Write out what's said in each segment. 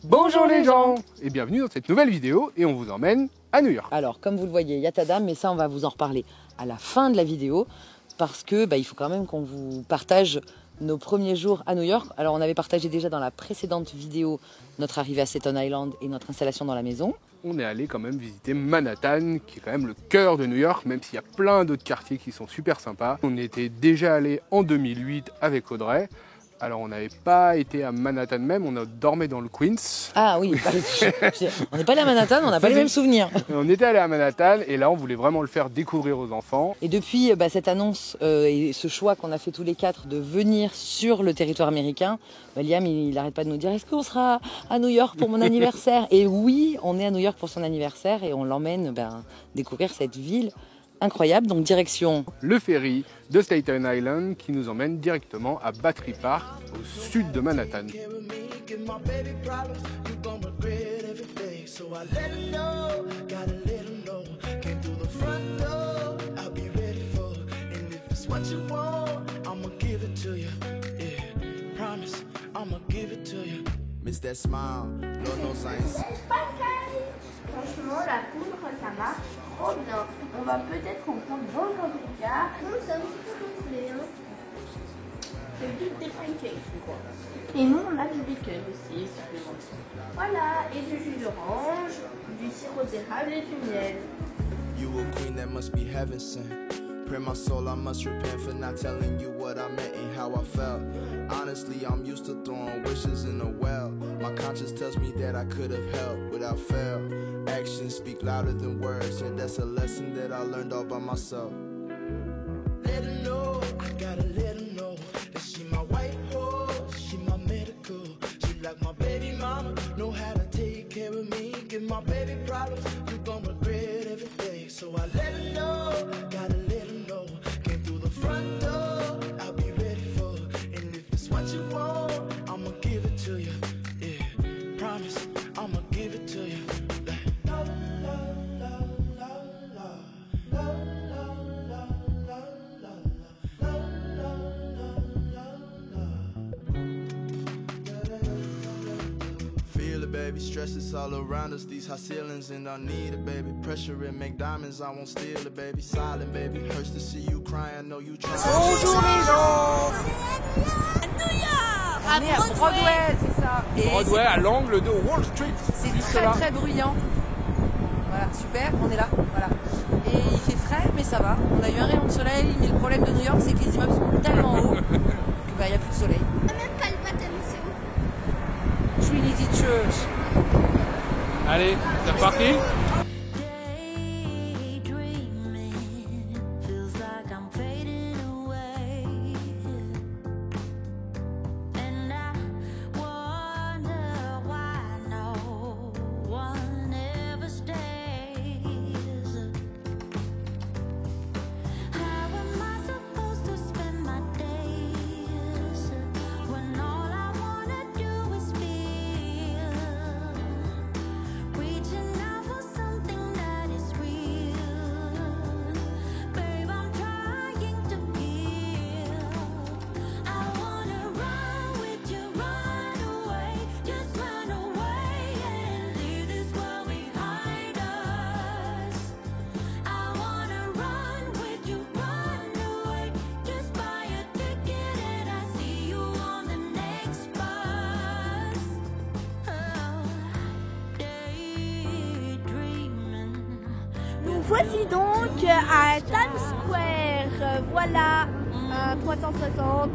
Bonjour les gens et bienvenue dans cette nouvelle vidéo et on vous emmène à New York. Alors comme vous le voyez, il y a Tadam, mais ça on va vous en reparler à la fin de la vidéo parce que il faut quand même qu'on vous partage nos premiers jours à New York. Alors on avait partagé déjà dans la précédente vidéo notre arrivée à Staten Island et notre installation dans la maison. On est allé quand même visiter Manhattan qui est quand même le cœur de New York, même s'il y a plein d'autres quartiers qui sont super sympas. On était déjà allé en 2008 avec Audrey. Alors on n'avait pas été à Manhattan même, on a dormi dans le Queens. Ah oui, on n'est pas allé à Manhattan, on n'a pas les mêmes souvenirs. On était allé à Manhattan et là on voulait vraiment le faire découvrir aux enfants. Et depuis cette annonce et ce choix qu'on a fait tous les quatre de venir sur le territoire américain, Liam il n'arrête pas de nous dire est-ce qu'on sera à New York pour mon anniversaire? Et oui, on est à New York pour son anniversaire et on l'emmène découvrir cette ville incroyable, donc direction le ferry de Staten Island qui nous emmène directement à Battery Park au sud de Manhattan. Franchement, la poudre, ça marche trop bien. On va peut-être en prendre dans le camping-car. Non, c'est un petit peu gonflé, hein. C'est juste des pancakes, je crois. Et nous, on a du bacon aussi, supplémentaire. Voilà, et du jus d'orange, du sirop d'érable et du miel. You a queen that must be heaven sent. Pray my soul, I must repent for not telling you what I meant and how I felt. Honestly, I'm used to throwing wishes in a well. My conscience tells me that I could have helped without fail. Actions speak louder than words, and that's a lesson that I learned all by myself. Let her know, I gotta let her know that she my white horse, she my medical. She like my baby mama, know how to take care of me. Give my baby problems, you gon' regret every day. So I let her know, gotta let her know. Came through the front door, I'll be ready for her. And if it's what you want, I'ma give it to you. Yeah, promise, I'ma give it to you. Baby, stress is all around us, these high ceilings, and I need it, baby. Pressure and make diamonds, I won't steal it, baby. Silent, baby, hurts to see you crying, I know you trying. Bonjour les gens. On est à Broadway, c'est ça. Et Broadway à l'angle de Wall Street. c'est très bruyant. Voilà, super, on est là, voilà. Et il fait frais, mais ça va. On a eu un rayon de soleil, mais le problème de New York, c'est que les immeubles sont tellement hauts qu'il n'y a plus de soleil. Même pas le baptême, c'est où? Trinity Church. Allez, c'est reparti. Voici donc à Times Square, voilà, 360.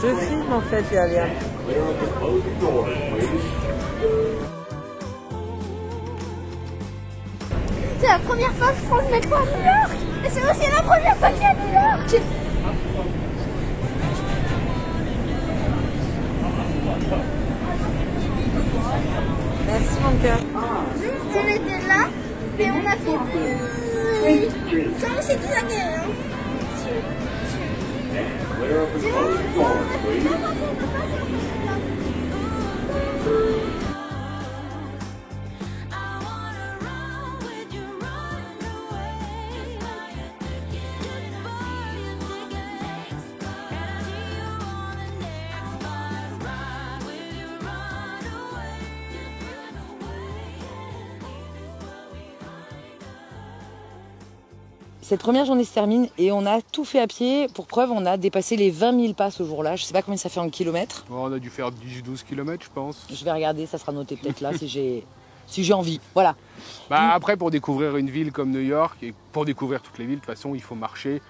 Je filme en fait, Liam. C'est la première fois que je prends le métro à New York. Et c'est aussi la première fois qu'il y a New York. Merci mon cœur. On était là et on a fait comme c'est tout agréable. Hein. Cette première journée se termine et on a tout fait à pied. Pour preuve, on a dépassé les 20 000 pas ce jour-là. Je sais pas combien ça fait en kilomètres. Bon, on a dû faire 10-12 km, je pense. Je vais regarder, ça sera noté peut-être là si j'ai envie. Voilà. Bah, après, pour découvrir une ville comme New York, et pour découvrir toutes les villes, de toute façon, il faut marcher.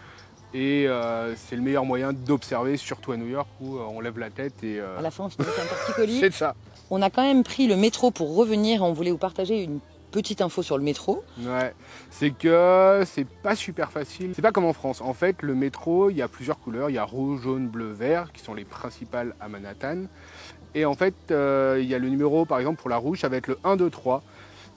Et c'est le meilleur moyen d'observer, surtout à New York, où on lève la tête et... À la fin, on se met un torticolis. C'est ça. On a quand même pris le métro pour revenir. On voulait vous partager une petite info sur le métro. Ouais, c'est que c'est pas super facile. C'est pas comme en France. En fait, le métro, il y a plusieurs couleurs. Il y a rouge, jaune, bleu, vert, qui sont les principales à Manhattan. Et en fait, il y a le numéro, par exemple, pour la rouge, ça va être le 1, 2, 3.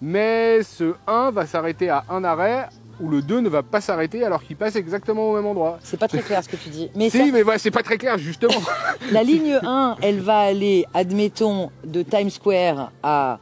Mais ce 1 va s'arrêter à un arrêt, où le 2 ne va pas s'arrêter alors qu'il passe exactement au même endroit. C'est pas très clair ce que tu dis. Mais Si, mais ouais, c'est pas très clair, justement. La ligne 1, elle va aller, admettons, de Times Square à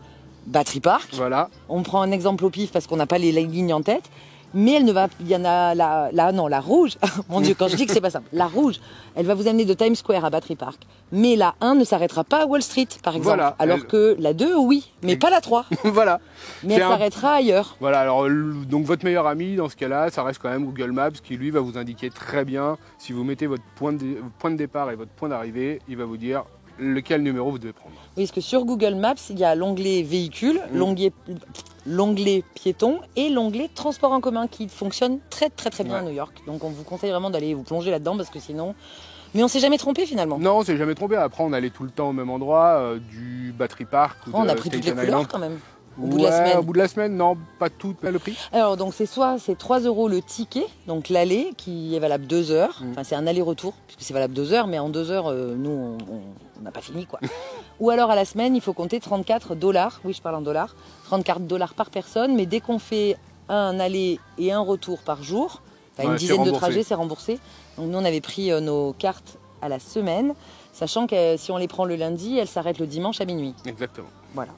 Battery Park. Voilà. On prend un exemple au pif parce qu'on n'a pas les lignes en tête. Mais elle ne va, il y en a la rouge. Mon Dieu, quand je dis que c'est pas ça, la rouge, elle va vous amener de Times Square à Battery Park. Mais la 1 ne s'arrêtera pas à Wall Street, par exemple. Voilà, alors que la 2, oui, mais pas la 3. Voilà. Mais elle s'arrêtera ailleurs. Voilà, alors donc votre meilleur ami dans ce cas-là, ça reste quand même Google Maps qui lui va vous indiquer très bien, si vous mettez votre point de départ et votre point d'arrivée, il va vous dire lequel numéro vous devez prendre. Oui, parce que sur Google Maps, il y a l'onglet véhicule, l'onglet piéton et l'onglet transport en commun qui fonctionne très bien à New York. Donc on vous conseille vraiment d'aller vous plonger là-dedans parce que sinon... Mais on s'est jamais trompé finalement. Non, on s'est jamais trompé. Après, on allait tout le temps au même endroit, du Battery Park ou On de a pris toutes les Staten couleurs Island. quand même. Au bout de la semaine. Au bout de la semaine, non, pas tout, le prix. Alors donc c'est 3 € le ticket, donc l'aller qui est valable 2 heures. Enfin c'est un aller-retour puisque c'est valable 2 heures, mais en 2 heures nous on n'a pas fini quoi. Ou alors à la semaine il faut compter $34. Oui je parle en dollars. $34 par personne, mais dès qu'on fait un aller et un retour par jour, une dizaine de trajets, c'est remboursé. Donc nous on avait pris nos cartes à la semaine, sachant que si on les prend le lundi, elles s'arrêtent le dimanche à minuit. Exactement. Voilà.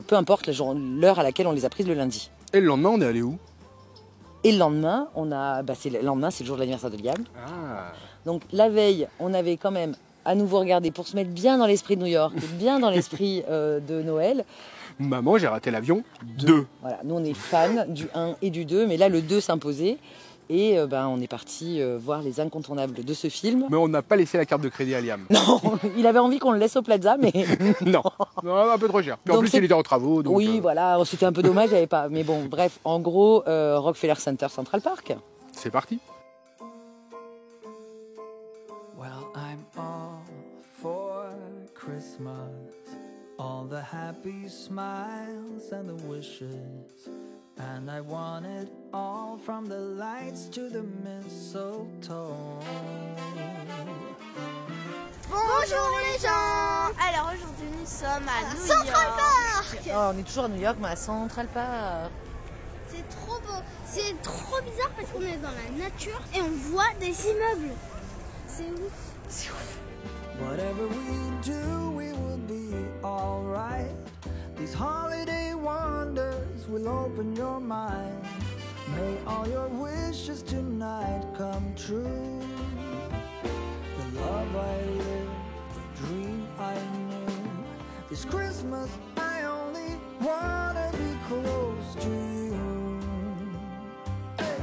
Peu importe l'heure à laquelle on les a prises le lundi. Et le lendemain, on est allé où? Et le lendemain, c'est le jour de l'anniversaire de Liam. Ah. Donc la veille, on avait quand même à nouveau regardé pour se mettre bien dans l'esprit de New York, bien dans l'esprit de Noël. Maman, j'ai raté l'avion 2. Voilà, nous on est fans du 1 et du 2, mais là le 2 s'imposait. Et on est parti voir les incontournables de ce film. Mais on n'a pas laissé la carte de crédit à Liam. Non, il avait envie qu'on le laisse au Plaza, mais... non, un peu trop cher. Puis en plus, il était en travaux. Donc oui, voilà, c'était un peu dommage, il n'y avait pas... Mais bon, bref, en gros, Rockefeller Center Central Park. C'est parti. Well, I'm all for Christmas. All the happy smiles and the wishes. And I want it all from the lights to the mistletoe. Bonjour les gens. Alors aujourd'hui nous sommes à Central Park. Oh, on est toujours à New York, mais à Central Park. C'est trop beau. C'est trop bizarre parce qu'on est dans la nature et on voit des immeubles. C'est ouf. C'est ouf. Whatever we do, we will be alright. These holiday wonders will open your mind. May all your wishes tonight come true. The love I live, the dream I knew. This Christmas I only wanna be close to you. Hey.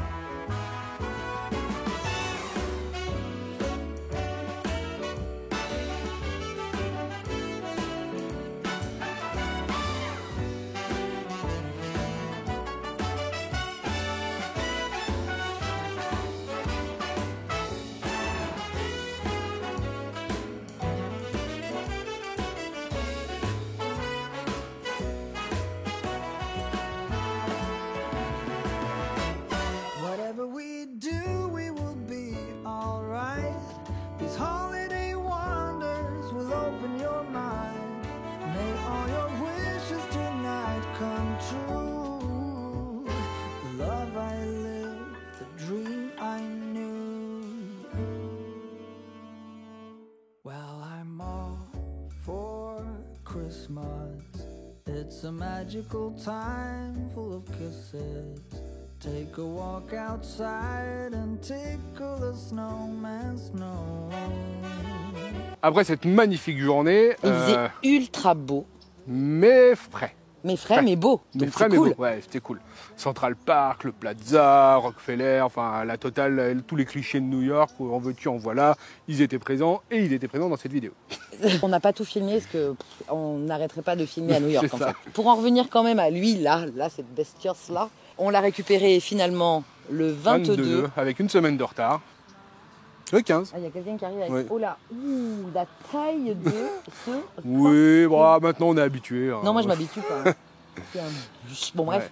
It's a magical time full of kisses. Take a walk outside and tickle the snowman's nose. Après cette magnifique journée, Il faisait ultra beau, mais frais. mais frais, mais beau. Mais Donc frais, c'est mais cool. beau. Ouais, c'était cool. Central Park, le Plaza, Rockefeller, enfin la totale, tous les clichés de New York, en veux-tu, en voilà, ils étaient présents et ils étaient présents dans cette vidéo. On n'a pas tout filmé parce que on n'arrêterait pas de filmer à New York C'est en ça. fait. Pour en revenir quand même à lui, là cette bestiace là, on l'a récupéré finalement le 22. Avec une semaine de retard. Le 15. Ah, il y a quelqu'un qui arrive avec... Ouais. Oh là, la taille de ce... Oui, bon, maintenant on est habitué. Non, moi je m'habitue pas. Bon bref.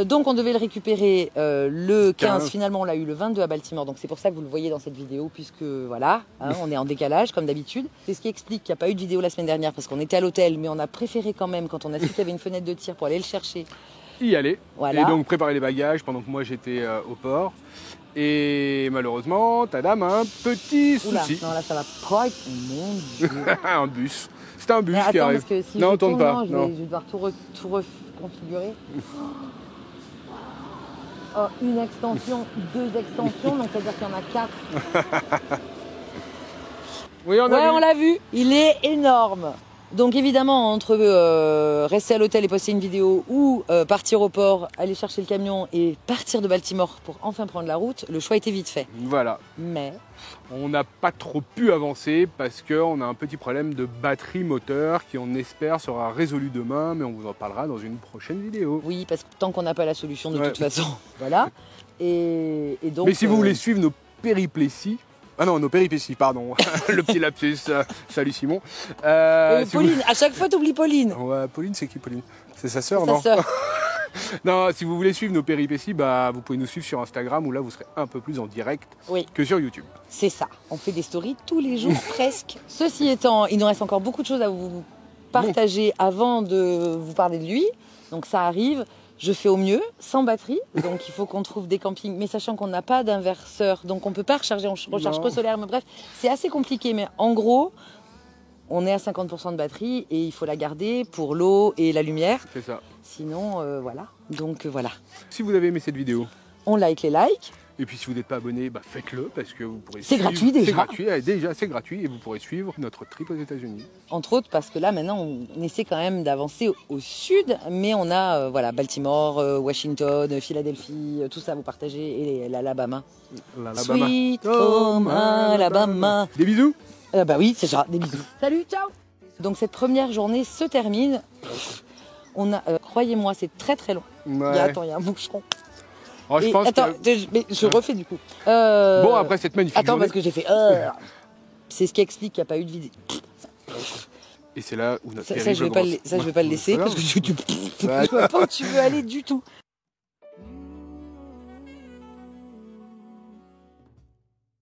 Donc on devait le récupérer le 15. Finalement on l'a eu le 22 à Baltimore. Donc c'est pour ça que vous le voyez dans cette vidéo, puisque voilà, hein, on est en décalage comme d'habitude. C'est ce qui explique qu'il n'y a pas eu de vidéo la semaine dernière, parce qu'on était à l'hôtel, mais on a préféré quand même, quand on a su qu'il y avait une fenêtre de tir, pour aller le chercher. Y aller. Voilà. Et donc préparer les bagages pendant que moi j'étais au port. Et malheureusement, Tadam a un petit Oula, souci. non là ça va pas être... Mon Dieu. Un bus. C'est un bus Mais qui attends, arrive. parce que si non, je tourne tourne, pas. non, je Non. vais devoir tout reconfigurer. Oh, une extension, deux extensions, donc ça veut dire qu'il y en a 4. Oui, on a vu. On l'a vu, il est énorme. Donc évidemment, entre rester à l'hôtel et poster une vidéo ou partir au port, aller chercher le camion et partir de Baltimore pour enfin prendre la route, le choix était vite fait. Voilà. Mais On n'a pas trop pu avancer parce qu'on a un petit problème de batterie moteur qui, on espère, sera résolu demain, mais on vous en parlera dans une prochaine vidéo. oui, parce que tant qu'on n'a pas la solution de Ouais. toute façon, voilà. Et donc, mais si vous voulez suivre nos péripéties, ah non, nos péripéties, pardon, le petit lapsus, salut Simon. Si Pauline, à chaque fois t'oublies Pauline. Ouais, Pauline, c'est qui Pauline? C'est sa sœur, Sa non? sœur. Non, si vous voulez suivre nos péripéties, bah, vous pouvez nous suivre sur Instagram où là vous serez un peu plus en direct Oui. que sur YouTube. C'est ça, on fait des stories tous les jours presque. Ceci étant, il nous reste encore beaucoup de choses à vous partager avant de vous parler de lui. Donc ça arrive, je fais au mieux, sans batterie. Donc il faut qu'on trouve des campings, mais sachant qu'on n'a pas d'inverseur, donc on ne peut pas recharger, on recharge Non. qu'au solaire. Mais bref, c'est assez compliqué, mais en gros, on est à 50% de batterie et il faut la garder pour l'eau et la lumière. C'est ça. Sinon, voilà. Donc voilà. Si vous avez aimé cette vidéo, On like les likes. et puis si vous n'êtes pas abonné, bah, faites-le parce que vous pourrez C'est suivre- gratuit, déjà. C'est gratuit, déjà c'est gratuit et vous pourrez suivre notre trip aux États-Unis. Entre autres parce que là maintenant on essaie quand même d'avancer au sud, mais on a voilà Baltimore, Washington, Philadelphie, tout ça à vous partager et l'Alabama. L'Alabama. Sweet home Alabama. Des bisous. Bah oui, c'est ça, des bisous. Salut, ciao. Donc cette première journée se termine. On a, croyez-moi, c'est très très long. Ouais. Attends, il y a un boucheron. Oh, je Et pense attends, que... mais je refais du coup. Bon, après cette magnifique Attends, journée... parce que j'ai fait. C'est ce qui explique qu'il n'y a pas eu de vidéo. Et c'est là où notre Ça, terrible je vais pas grosse- je vais pas le laisser Ouais, parce que je Ouais. vois pas où tu veux aller du tout.